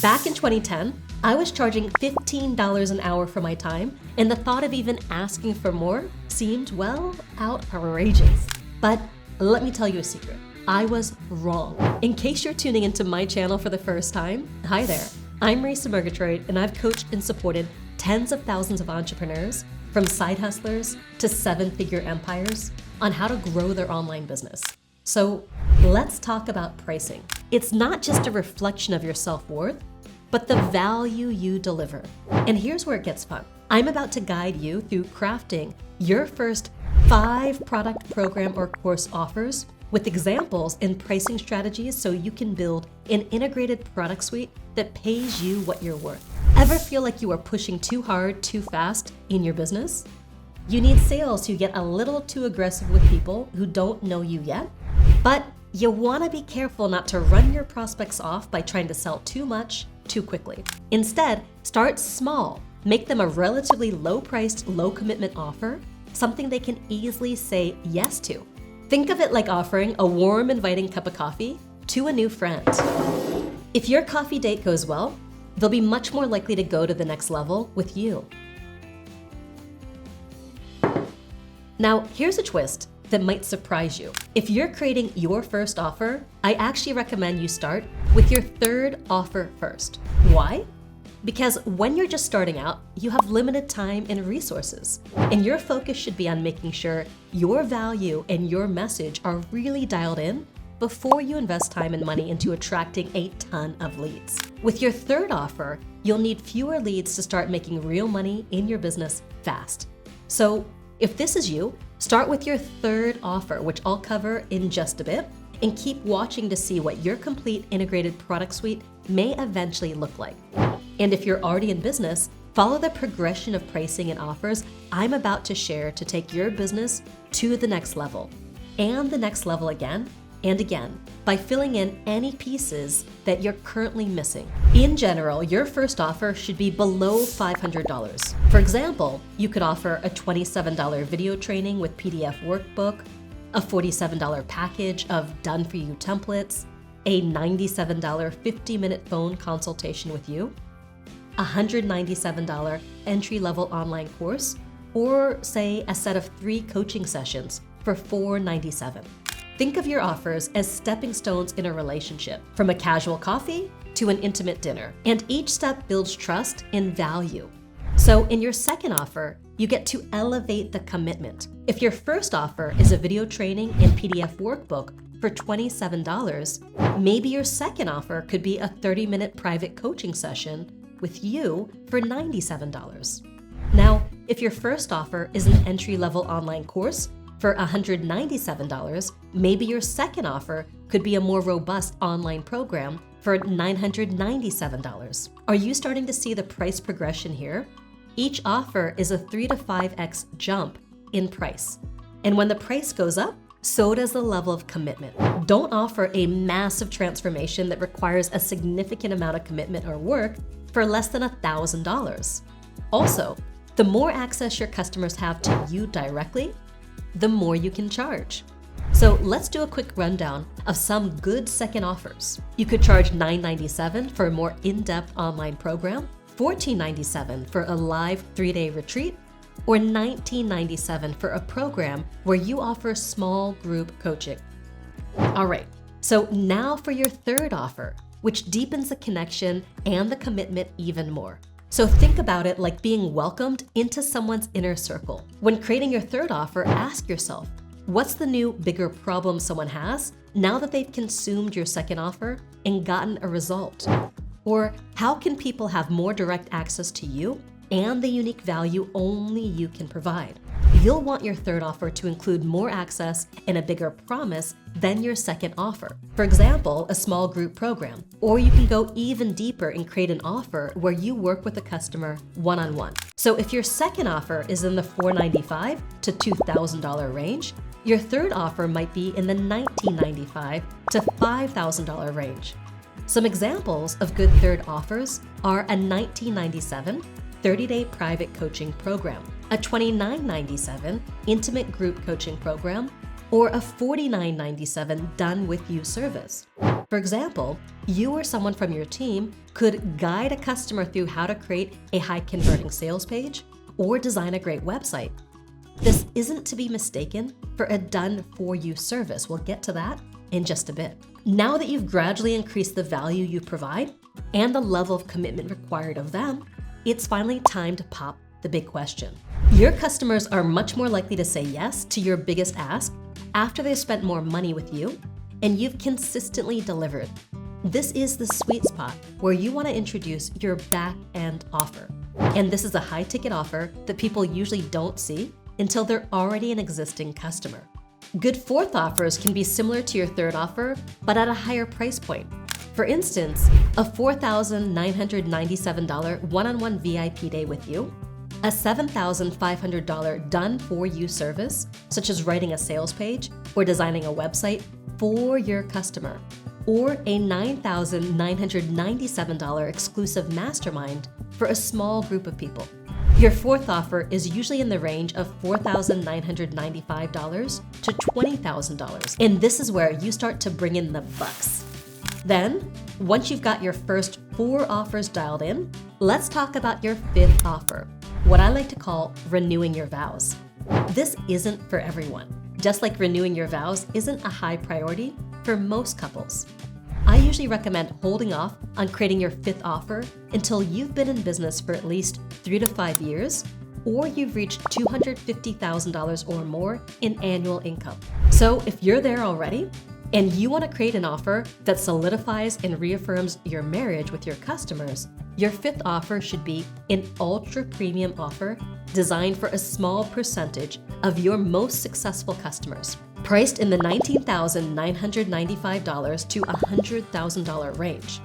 Back in 2010, I was charging $15 an hour for my time, and the thought of even asking for more seemed, well, outrageous. But let me tell you a secret. I was wrong. In case you're tuning into my channel for the first time, hi there. I'm Marisa Murgatroyd, and I've coached and supported tens of thousands of entrepreneurs, from side hustlers to seven-figure empires, on how to grow their online business. So let's talk about pricing. It's not just a reflection of your self-worth, but the value you deliver. And here's where it gets fun. I'm about to guide you through crafting your first 5 product, program, or course offers with examples and pricing strategies so you can build an integrated product suite that pays you what you're worth. Ever feel like you are pushing too hard, too fast in your business? You need sales who get a little too aggressive with people who don't know you yet? But you want to be careful not to run your prospects off by trying to sell too much too quickly. Instead, start small. Make them a relatively low-priced, low-commitment offer, something they can easily say yes to. Think of it like offering a warm, inviting cup of coffee to a new friend. If your coffee date goes well, they'll be much more likely to go to the next level with you. Now, here's a twist that might surprise you. If you're creating your first offer, I actually recommend you start with your third offer first. Why? Because when you're just starting out, you have limited time and resources, and your focus should be on making sure your value and your message are really dialed in before you invest time and money into attracting a ton of leads. With your third offer, you'll need fewer leads to start making real money in your business fast. So if this is you, start with your third offer, which I'll cover in just a bit, and keep watching to see what your complete integrated product suite may eventually look like. And if you're already in business, follow the progression of pricing and offers I'm about to share to take your business to the next level, and the next level again and again, by filling in any pieces that you're currently missing. In general, your first offer should be below $500. For example, you could offer a $27 video training with PDF workbook, a $47 package of done-for-you templates, a $97 50-minute phone consultation with you, a $197 entry-level online course, or say a set of 3 coaching sessions for $497. Think of your offers as stepping stones in a relationship, from a casual coffee to an intimate dinner, and each step builds trust and value. So in your second offer, you get to elevate the commitment. If your first offer is a video training and PDF workbook for $27, maybe your second offer could be a 30-minute private coaching session with you for $97. Now, if your first offer is an entry-level online course for $197, maybe your second offer could be a more robust online program for $997. Are you starting to see the price progression here? Each offer is a 3 to 5x jump in price. And when the price goes up, so does the level of commitment. Don't offer a massive transformation that requires a significant amount of commitment or work for less than $1,000. Also, the more access your customers have to you directly, the more you can charge. So let's do a quick rundown of some good second offers. You could charge $997 for a more in-depth online program, $1497 for a live 3-day retreat, or $1997 for a program where you offer small group coaching. All right, so now for your third offer, which deepens the connection and the commitment even more. So think about it like being welcomed into someone's inner circle. When creating your third offer, ask yourself, what's the new, bigger problem someone has now that they've consumed your second offer and gotten a result? Or how can people have more direct access to you and the unique value only you can provide? You'll want your third offer to include more access and a bigger promise than your second offer. For example, a small group program. Or you can go even deeper and create an offer where you work with a customer one-on-one. So if your second offer is in the $495 to $2,000 range, your third offer might be in the $1,995 to $5,000 range. Some examples of good third offers are a $1,997 30-day private coaching program, a $29.97 intimate group coaching program, or a $49.97 done with you service. For For example, you or someone from your team could guide a customer through how to create a high-converting sales page or design a great website. This isn't to be mistaken for a done-for-you service. We'll get to that in just a bit. Now that you've gradually increased the value you provide and the level of commitment required of them, it's finally time to pop the big question. Your customers are much more likely to say yes to your biggest ask after they've spent more money with you and you've consistently delivered. This is the sweet spot where you want to introduce your back-end offer. And this is a high-ticket offer that people usually don't see until they're already an existing customer. Good fourth offers can be similar to your third offer, but at a higher price point. For instance, a $4,997 one-on-one VIP day with you, a $7,500 done-for-you service, such as writing a sales page or designing a website for your customer, or a $9,997 exclusive mastermind for a small group of people. Your fourth offer is usually in the range of $4,995 to $20,000, and this is where you start to bring in the bucks. Then, once you've got your first 4 offers dialed in, let's talk about your fifth offer, what I like to call renewing your vows. This isn't for everyone, just like renewing your vows isn't a high priority for most couples. I usually recommend holding off on creating your fifth offer until you've been in business for at least 3 to 5 years, or you've reached $250,000 or more in annual income. So if you're there already, and you want to create an offer that solidifies and reaffirms your marriage with your customers, your fifth offer should be an ultra premium offer designed for a small percentage of your most successful customers, priced in the $19,995 to $100,000 range.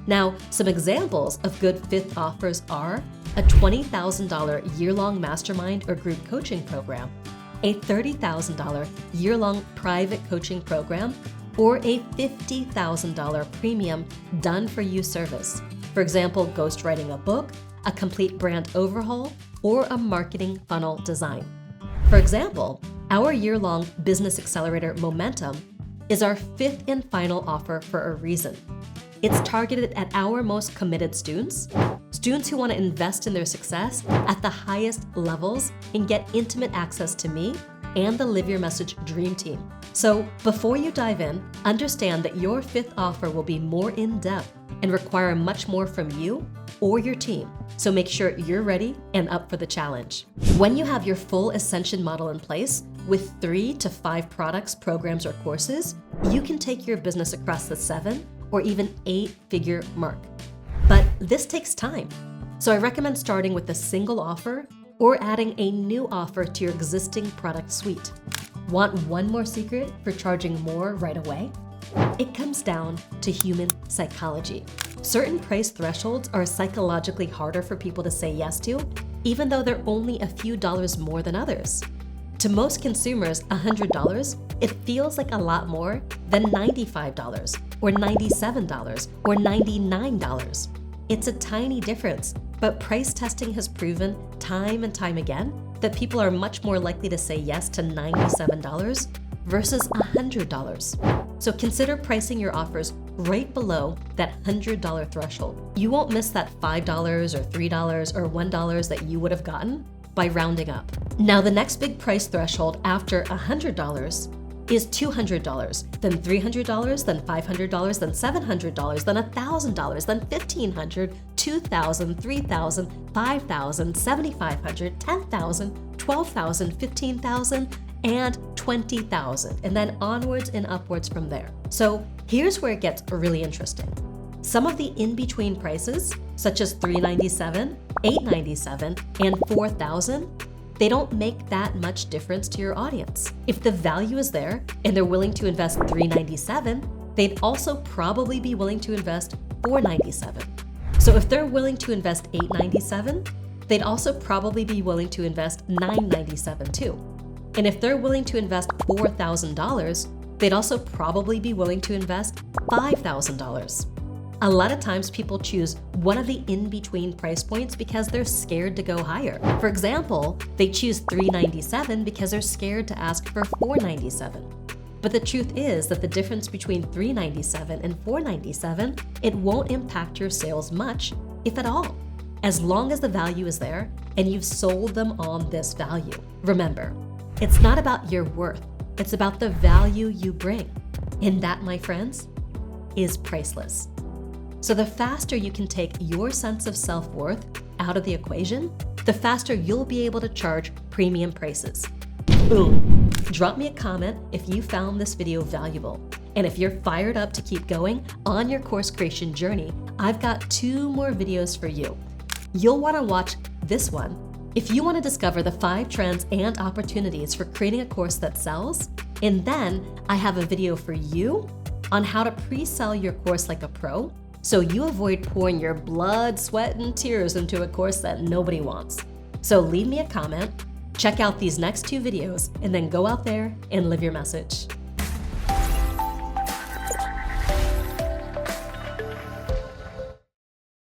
Now, some examples of good fifth offers are a $20,000 year-long mastermind or group coaching program, a $30,000 year-long private coaching program, or a $50,000 premium done-for-you service. For example, ghostwriting a book, a complete brand overhaul, or a marketing funnel design. For example, our year-long Business Accelerator Momentum is our fifth and final offer for a reason. It's targeted at our most committed students who want to invest in their success at the highest levels and get intimate access to me and the Live Your Message Dream Team. So before you dive in, understand that your fifth offer will be more in-depth and require much more from you or your team. So make sure you're ready and up for the challenge. When you have your full ascension model in place with 3 to 5 products, programs, or courses, you can take your business across the 7 or even 8-figure mark. But this takes time. So I recommend starting with a single offer or adding a new offer to your existing product suite. Want one more secret for charging more right away? It comes down to human psychology. Certain price thresholds are psychologically harder for people to say yes to, even though they're only a few dollars more than others. To most consumers, $100, it feels like a lot more than $95 or $97 or $99. It's a tiny difference, but price testing has proven time and time again that people are much more likely to say yes to $97 versus $100. So consider pricing your offers right below that $100 threshold. You won't miss that $5 or $3 or $1 that you would have gotten by rounding up. Now the next big price threshold after $100 is $200, then $300, then $500, then $700, then $1,000, then $1,500, $2,000, $3,000, $5,000, $7,500, $10,000, $12,000, $15,000, and $20,000, and then onwards and upwards from there. So here's where it gets really interesting. Some of the in-between prices, such as $397, $897, and $4,000, they don't make that much difference to your audience. If the value is there and they're willing to invest $397, they'd also probably be willing to invest $497. So if they're willing to invest $897, they'd also probably be willing to invest $997 too. And if they're willing to invest $4,000, they'd also probably be willing to invest $5,000. A lot of times people choose one of the in-between price points because they're scared to go higher. For example, they choose $397 because they're scared to ask for $497. But the truth is that the difference between $397 and $497, it won't impact your sales much, if at all, as long as the value is there and you've sold them on this value. Remember, it's not about your worth, it's about the value you bring. And that, my friends, is priceless. So the faster you can take your sense of self-worth out of the equation, the faster you'll be able to charge premium prices. Boom! Drop me a comment if you found this video valuable. And if you're fired up to keep going on your course creation journey, I've got 2 more videos for you. You'll want to watch this one if you want to discover the 5 trends and opportunities for creating a course that sells. And then I have a video for you on how to pre-sell your course like a pro, so you avoid pouring your blood, sweat, and tears into a course that nobody wants. So leave me a comment, check out these next 2 videos, and then go out there and live your message.